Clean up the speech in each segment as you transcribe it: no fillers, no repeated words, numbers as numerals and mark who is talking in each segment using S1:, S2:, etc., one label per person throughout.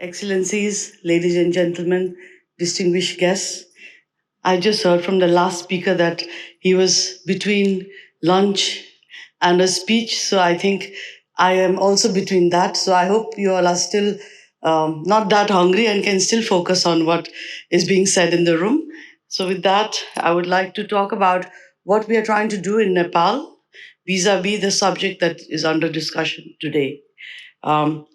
S1: Excellencies, ladies and gentlemen, distinguished guests, I just heard from the last speaker that he was between lunch and a speech. So I think I am also between that. So I hope you all are still not that hungry and can still focus on what is being said in the room. So, with that, I would like to talk about what we are trying to do in Nepal vis a vis the subject that is under discussion today. Um,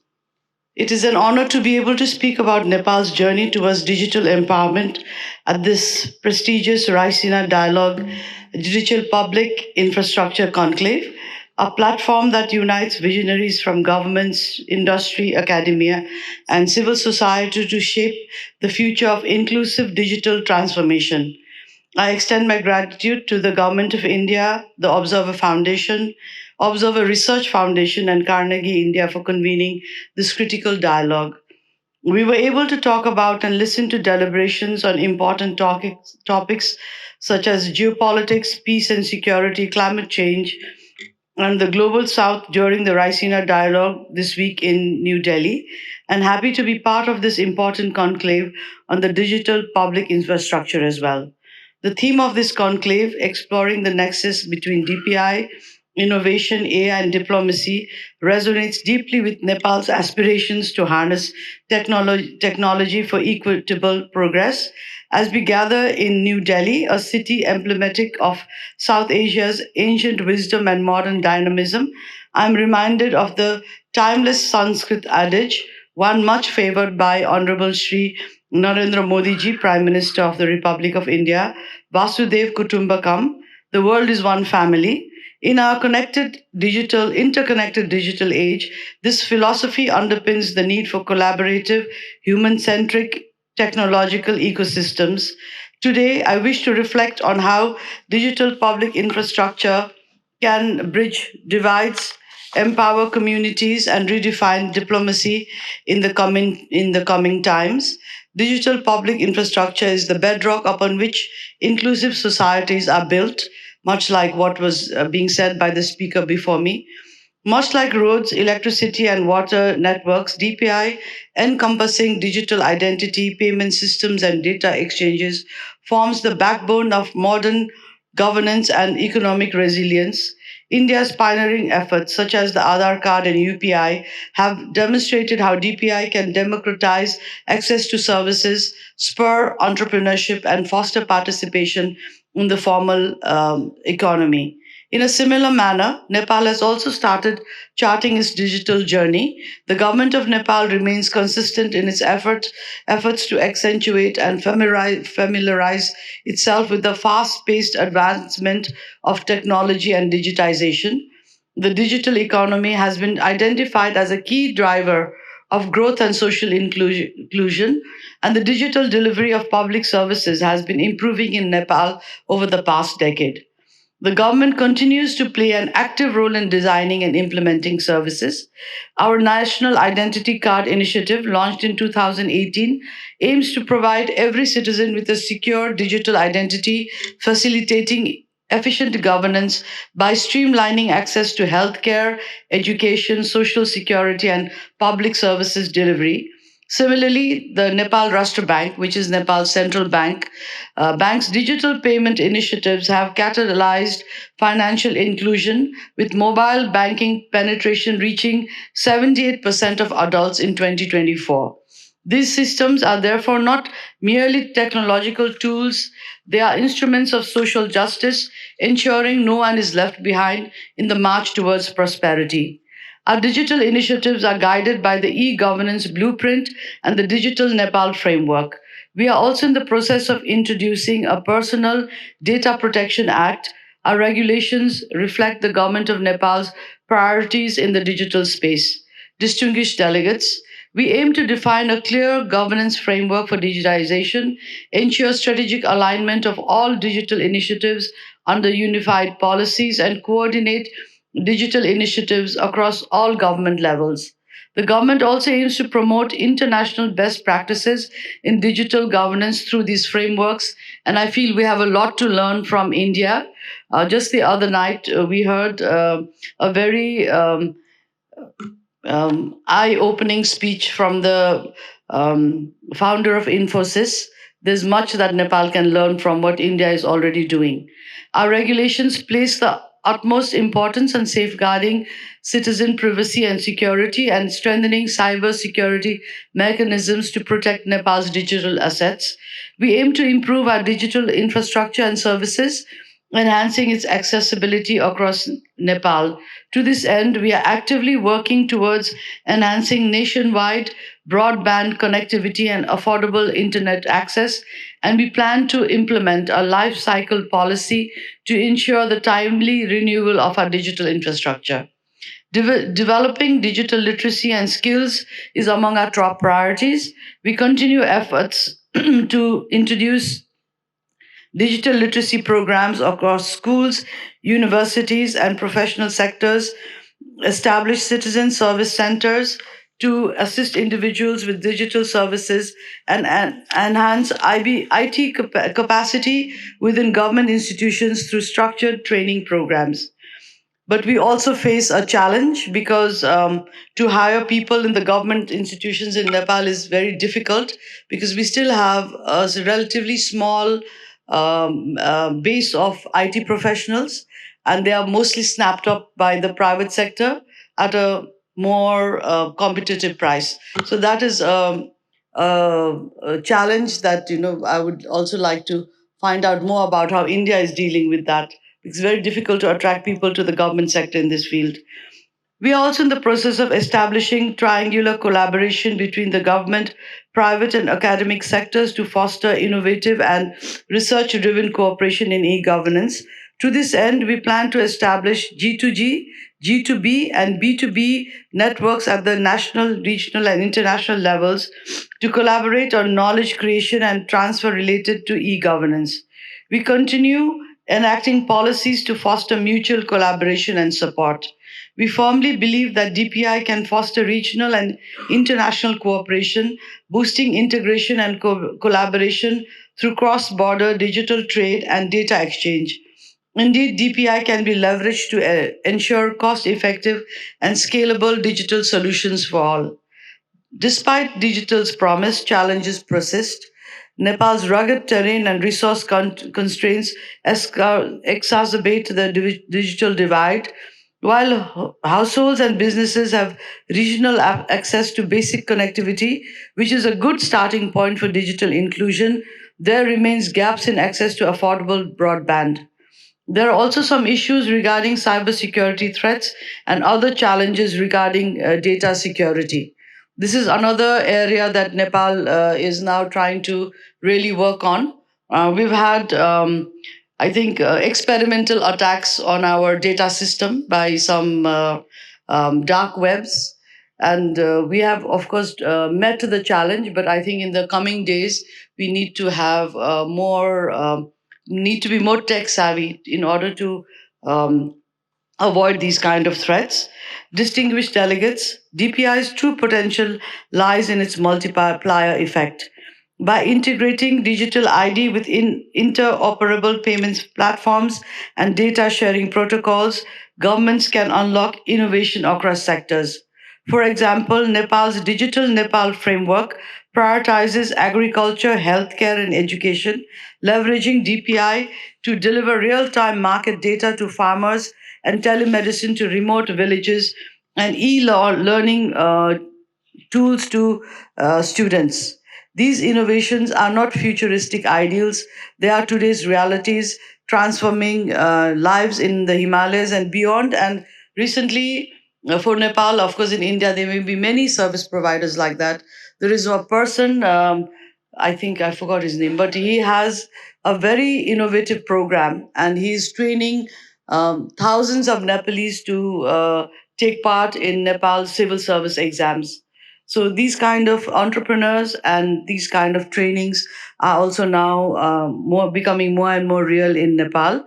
S1: it is an honor to be able to speak about Nepal's journey towards digital empowerment at this prestigious Raisina Dialogue Digital Public Infrastructure Conclave, a platform that unites visionaries from governments, industry, academia, and civil society to shape the future of inclusive digital transformation. I extend my gratitude to the Government of India, the Observer Foundation, Observer Research Foundation, and Carnegie India for convening this critical dialogue. We were able to talk about and listen to deliberations on important topics such as geopolitics, peace and security, climate change, and the Global South during the Raisina Dialogue this week in New Delhi, and happy to be part of this important conclave on the digital public infrastructure as well. The theme of this conclave, exploring the nexus between DPI, innovation, AI, and diplomacy, resonates deeply with Nepal's aspirations to harness technology for equitable progress. As we gather in New Delhi, a city emblematic of South Asia's ancient wisdom and modern dynamism, I'm reminded of the timeless Sanskrit adage, one much favored by Honorable Shri Narendra Modi ji, Prime Minister of the Republic of India, Vasudev Kutumbakam, the world is one family. In our interconnected digital age, this philosophy underpins the need for collaborative, human centric technological ecosystems. Today, I wish to reflect on how digital public infrastructure can bridge divides, empower communities, and redefine diplomacy in the coming times. Digital public infrastructure is the bedrock upon which inclusive societies are built, much like what was being said by the speaker before me. Much like roads, electricity, and water networks, DPI, encompassing digital identity, payment systems, and data exchanges, forms the backbone of modern governance and economic resilience. India's pioneering efforts, such as the Aadhaar card and UPI, have demonstrated how DPI can democratize access to services, spur entrepreneurship, and foster participation in the formal economy. In a similar manner, Nepal has also started charting its digital journey. The government of Nepal remains consistent in its efforts to accentuate and familiarize itself with the fast paced advancement of technology and digitization. The digital economy has been identified as a key driver of growth and social inclusion, and the digital delivery of public services has been improving in Nepal over the past decade. The government continues to play an active role in designing and implementing services. Our National Identity Card initiative, launched in 2018, aims to provide every citizen with a secure digital identity, facilitating efficient governance by streamlining access to healthcare, education, social security, and public services delivery. Similarly, the Nepal Rashtra Bank, which is Nepal's central bank, bank's digital payment initiatives have catalyzed financial inclusion, with mobile banking penetration reaching 78% of adults in 2024. These systems are therefore not merely technological tools, they are instruments of social justice, ensuring no one is left behind in the march towards prosperity. Our digital initiatives are guided by the e governance blueprint and the Digital Nepal framework. We are also in the process of introducing a Personal Data Protection Act. Our regulations reflect the government of Nepal's priorities in the digital space. Distinguished delegates, we aim to define a clear governance framework for digitization, ensure strategic alignment of all digital initiatives under unified policies, and coordinate digital initiatives across all government levels. The government also aims to promote international best practices in digital governance through these frameworks, and I feel we have a lot to learn from India. Just the other night, we heard a very eye-opening speech from the founder of Infosys. There's much that Nepal can learn from what India is already doing. Our regulations place the utmost importance on safeguarding citizen privacy and security and strengthening cyber security mechanisms to protect Nepal's digital assets. We aim to improve our digital infrastructure and services, enhancing its accessibility across Nepal. To this end, we are actively working towards enhancing nationwide broadband connectivity and affordable internet access, and we plan to implement a life cycle policy to ensure the timely renewal of our digital infrastructure. Developing digital literacy and skills is among our top priorities. We continue efforts to introduce digital literacy programs across schools, universities, and professional sectors, establish citizen service centers to assist individuals with digital services and enhance IT capacity within government institutions through structured training programs. But we also face a challenge because to hire people in the government institutions in Nepal is very difficult because we still have a relatively small base of IT professionals, and they are mostly snapped up by the private sector at a more competitive price. So that is a challenge that I would also like to find out more about how India is dealing with that. It's very difficult to attract people to the government sector in this field. We are also in the process of establishing triangular collaboration between the government, private, and academic sectors to foster innovative and research driven cooperation in e governance. To this end, we plan to establish G2G, G2B, and B2B networks at the national, regional, and international levels to collaborate on knowledge creation and transfer related to e governance. We continue enacting policies to foster mutual collaboration and support. We firmly believe that DPI can foster regional and international cooperation, boosting integration and collaboration through cross border digital trade and data exchange. Indeed, DPI can be leveraged to ensure cost effective and scalable digital solutions for all. Despite digital's promise, challenges persist. Nepal's rugged terrain and resource constraints exacerbate the digital divide. While households and businesses have regional access to basic connectivity, which is a good starting point for digital inclusion, there remains gaps in access to affordable broadband. There are also some issues regarding cybersecurity threats and other challenges regarding data security. This is another area that Nepal is now trying to really work on. We've had, I think, experimental attacks on our data system by some dark webs. And we have, of course, met the challenge, but I think in the coming days, we need to have more. Need to be more tech savvy in order to um, avoid these kind of threats. Distinguished delegates, DPI's true potential lies in its multiplier effect. By integrating digital ID with interoperable payments platforms and data sharing protocols, governments can unlock innovation across sectors. For example, Nepal's Digital Nepal framework prioritizes agriculture, healthcare, and education, leveraging DPI to deliver real time market data to farmers and telemedicine to remote villages and e learning tools to students. These innovations are not futuristic ideals, they are today's realities, transforming lives in the Himalayas and beyond. And recently, for Nepal, of course, in India, there may be many service providers like that. There is a person, I think I forgot his name, but he has a very innovative program and he's training thousands of Nepalese to take part in Nepal's civil service exams. So these kind of entrepreneurs and these kind of trainings are also now more becoming more and more real in Nepal.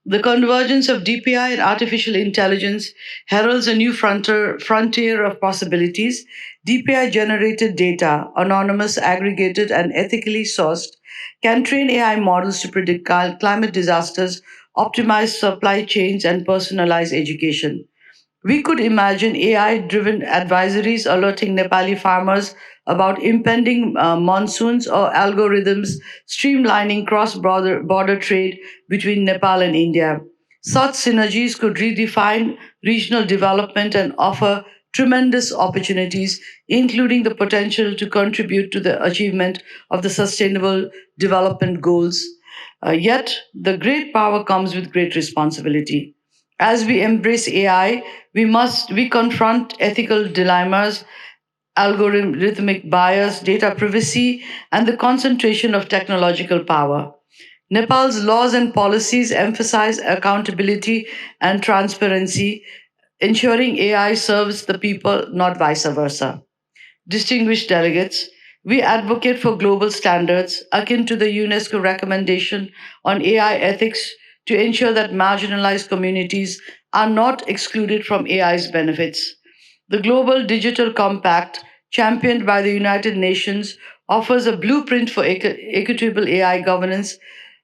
S1: The convergence of DPI and artificial intelligence heralds a new frontier of possibilities. DPI generated data, anonymous, aggregated, and ethically sourced, can train AI models to predict climate disasters, optimize supply chains, and personalize education. We could imagine AI driven advisories alerting Nepali farmers about impending monsoons or algorithms streamlining cross border trade between Nepal and India. Such synergies could redefine regional development and offer tremendous opportunities, including the potential to contribute to the achievement of the Sustainable Development Goals. Yet, the great power comes with great responsibility. As we embrace AI, we confront ethical dilemmas, algorithmic bias, data privacy, and the concentration of technological power. Nepal's laws and policies emphasize accountability and transparency, ensuring AI serves the people, not vice versa. Distinguished delegates, we advocate for global standards akin to the UNESCO recommendation on AI ethics to ensure that marginalized communities are not excluded from AI's benefits. The Global Digital Compact, championed by the United Nations, offers a blueprint for equitable AI governance.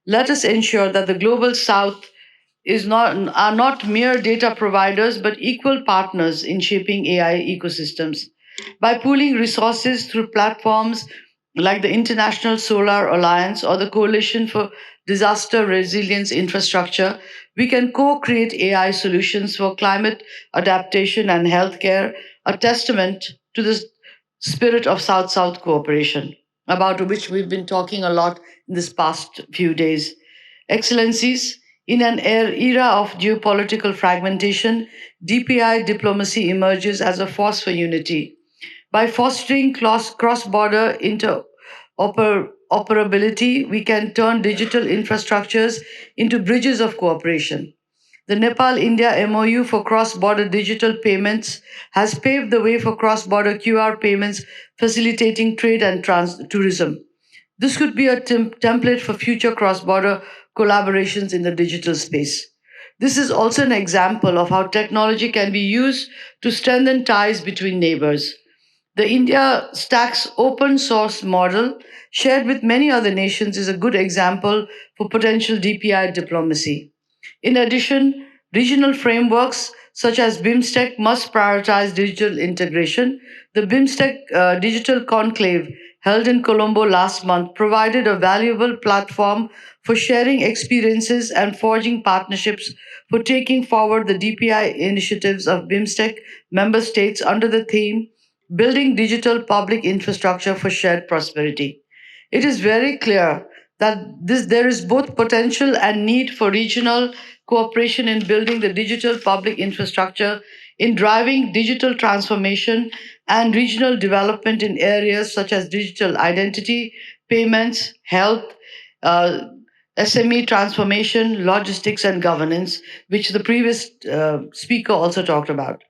S1: Let us ensure that the global south are not mere data providers but equal partners in shaping AI ecosystems. By pooling resources through platforms like the International Solar Alliance or the Coalition for Disaster Resilience Infrastructure, we can co create AI solutions for climate adaptation and healthcare, a testament to the spirit of South South cooperation, about which we've been talking a lot in this past few days. Excellencies, in an era of geopolitical fragmentation, DPI diplomacy emerges as a force for unity. By fostering cross border interoperability, we can turn digital infrastructures into bridges of cooperation. The Nepal India MOU for cross border digital payments has paved the way for cross border QR payments, facilitating trade and tourism. This could be a template for future cross border collaborations in the digital space. This is also an example of how technology can be used to strengthen ties between neighbors. The India Stacks open source model, shared with many other nations, is a good example for potential DPI diplomacy. In addition, regional frameworks such as BIMSTEC must prioritize digital integration. The BIMSTEC Digital Conclave, held in Colombo last month, provided a valuable platform for sharing experiences and forging partnerships for taking forward the DPI initiatives of BIMSTEC member states under the theme Building Digital Public Infrastructure for Shared Prosperity. It is very clear that there is both potential and need for regional cooperation in building the digital public infrastructure, in driving digital transformation and regional development in areas such as digital identity, payments, health, uh, SME transformation, logistics, and governance, which the previous speaker also talked about.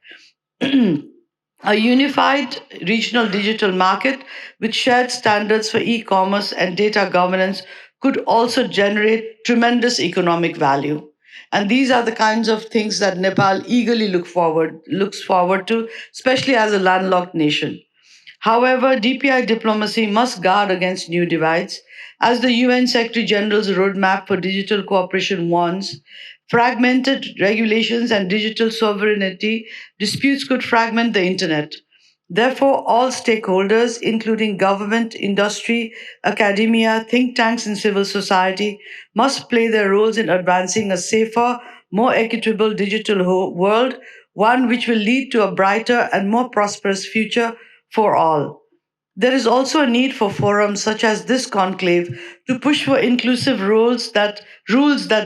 S1: A unified regional digital market with shared standards for e commerce and data governance could also generate tremendous economic value. And these are the kinds of things that Nepal eagerly looks forward to, especially as a landlocked nation. However, DPI diplomacy must guard against new divides. As the UN Secretary General's roadmap for digital cooperation warns, fragmented regulations and digital sovereignty disputes could fragment the internet. Therefore, all stakeholders, including government, industry, academia, think tanks, and civil society, must play their roles in advancing a safer, more equitable digital world, one which will lead to a brighter and more prosperous future for all. There is also a need for forums such as this conclave to push for inclusive rules that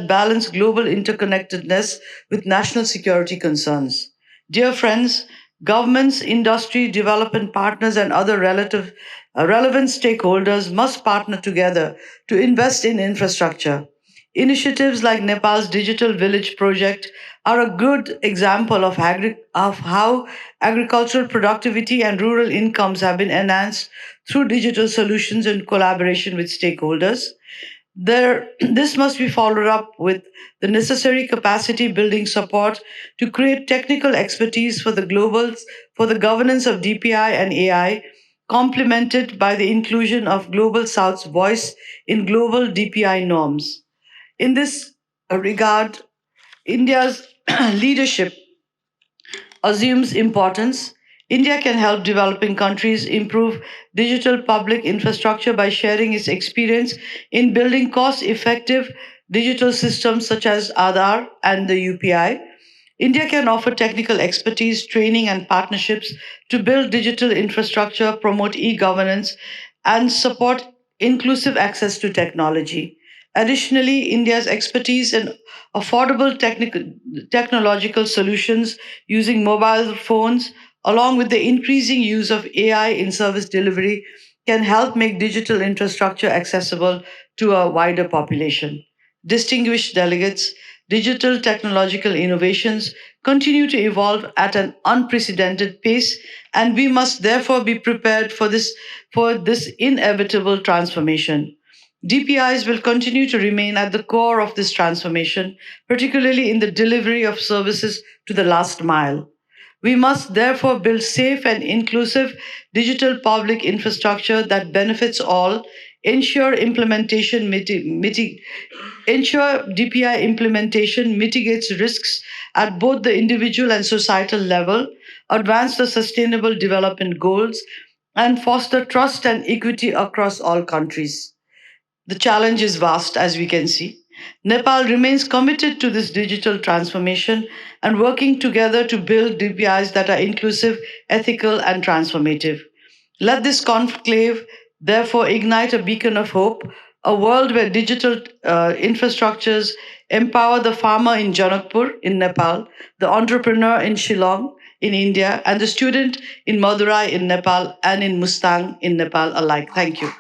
S1: balance global interconnectedness with national security concerns. Dear friends, governments, industry, development partners, and other relevant stakeholders must partner together to invest in infrastructure. Initiatives like Nepal's Digital Village project are a good example of how agricultural productivity and rural incomes have been enhanced through digital solutions in collaboration with stakeholders. This must be followed up with the necessary capacity building support to create technical expertise for the governance of DPI and AI, complemented by the inclusion of Global South's voice in global DPI norms. In this regard, India's leadership assumes importance. India can help developing countries improve digital public infrastructure by sharing its experience in building cost effective digital systems such as Aadhaar and the UPI. India can offer technical expertise, training, and partnerships to build digital infrastructure, promote e governance, and support inclusive access to technology. Additionally, India's expertise in affordable technological solutions using mobile phones, along with the increasing use of AI in service delivery, can help make digital infrastructure accessible to a wider population. Distinguished delegates, digital technological innovations continue to evolve at an unprecedented pace, and we must therefore be prepared for this inevitable transformation. DPIs will continue to remain at the core of this transformation, particularly in the delivery of services to the last mile. We must therefore build safe and inclusive digital public infrastructure that benefits all, ensure ensure DPI implementation mitigates risks at both the individual and societal level, advance the sustainable development goals, and foster trust and equity across all countries. The challenge is vast, as we can see. Nepal remains committed to this digital transformation and working together to build DPIs that are inclusive, ethical, and transformative. Let this conclave therefore ignite a beacon of hope, a world where digital infrastructures empower the farmer in Janakpur in Nepal, the entrepreneur in Shillong in India, and the student in Madurai in Nepal and in Mustang in Nepal alike. Thank you.